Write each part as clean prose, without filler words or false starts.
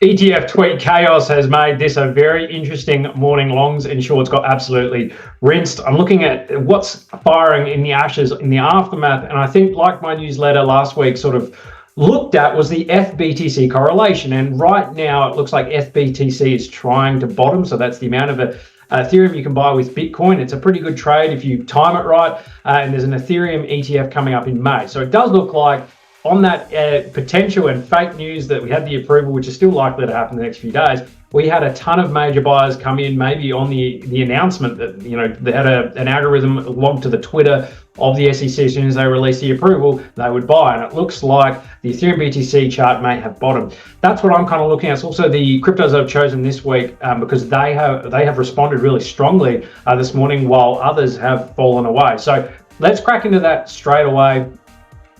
ETF tweet chaos has made this a very interesting morning. Longs and shorts got absolutely rinsed. I'm looking at what's firing in the ashes in the aftermath, and I think, like my newsletter last week sort of looked at, was the FBTC correlation. And right now it looks like FBTC is trying to bottom, so that's the amount of Ethereum you can buy with Bitcoin. It's a pretty good trade if you time it right, and there's an Ethereum ETF coming up in May, so it does look like on that potential and fake news that we had the approval, which is still likely to happen in the next few days. We had a ton of major buyers come in, maybe on the announcement that, you know, they had an algorithm logged to the Twitter of the SEC. As soon as they release the approval, they would buy, and it looks like the Ethereum BTC chart may have bottomed. That's what I'm kind of looking at. It's also the cryptos I've chosen this week because they have responded really strongly this morning, while others have fallen away. So let's crack into that straight away.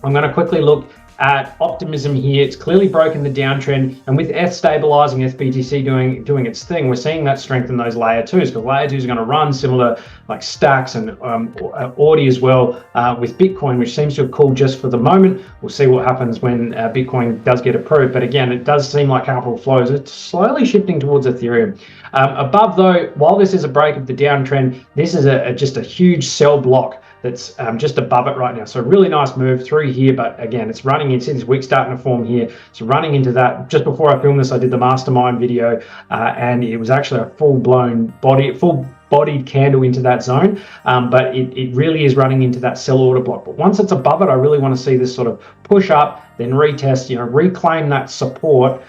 I'm going to quickly look at optimism here. It's clearly broken the downtrend, and with F stabilizing, FBTC doing its thing, we're seeing that strengthen those layer twos, because layer twos are going to run similar like stacks and Audi as well with Bitcoin, which seems to have cooled just for the moment. We'll see what happens when Bitcoin does get approved, but again, it does seem like capital flows it's slowly shifting towards Ethereum. Above though, while this is a break of the downtrend, this is just a huge sell block that's just above it right now. So really nice move through here, but again, it's running into this week starting to form here. So running into that. Just before I filmed this, I did the mastermind video, and it was actually a full-blown full-bodied candle into that zone, but it really is running into that sell order block. But once it's above it, I really want to see this sort of push up, then retest, you know, reclaim that support,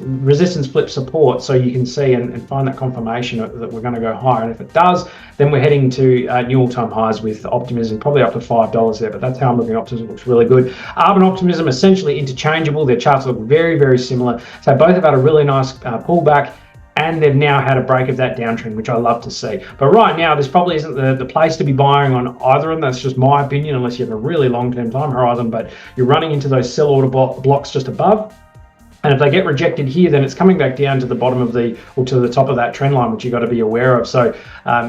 resistance flip support, so you can see and find that confirmation that we're going to go higher. And if it does, then we're heading to new all-time highs with optimism, probably up to $5 there. But that's how I'm looking at optimism. Looks really good. ARB and optimism essentially interchangeable. Their charts look very, very similar. So both have had a really nice pullback, and they've now had a break of that downtrend, which I love to see. But right now, this probably isn't the place to be buying on either of them. That's just my opinion, unless you have a really long-term time horizon. But you're running into those sell order blocks just above. And if they get rejected here, then it's coming back down to the bottom of or to the top of that trend line, which you've got to be aware of. So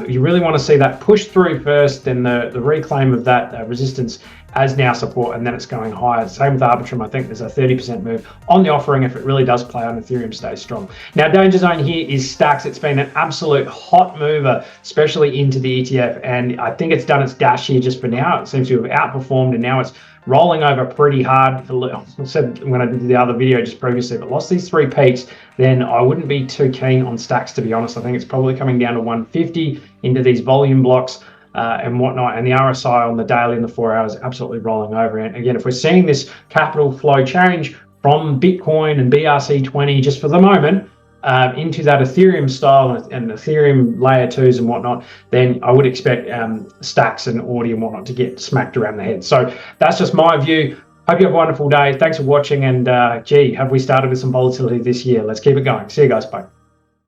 you really want to see that push through first, then the reclaim of that resistance as now support, and then it's going higher. Same with Arbitrum. I think there's a 30% move on the offering if it really does play on Ethereum stays strong. Now, danger zone here is Stacks. It's been an absolute hot mover, especially into the ETF, and I think it's done its dash here just for now. It seems to have outperformed, and now it's rolling over pretty hard. I said when I did the other video just previously, if it lost these three peaks, then I wouldn't be too keen on Stacks, to be honest. I think it's probably coming down to 150 into these volume blocks and whatnot, and the RSI on the daily and the 4 hours absolutely rolling over. And again, if we're seeing this capital flow change from Bitcoin and BRC20 just for the moment into that Ethereum style and Ethereum layer twos and whatnot, then I would expect Stacks and Audi and whatnot to get smacked around the head. So that's just my view. Hope you have a wonderful day. Thanks for watching, and gee, have we started with some volatility this year? Let's keep it going. See you guys. Bye.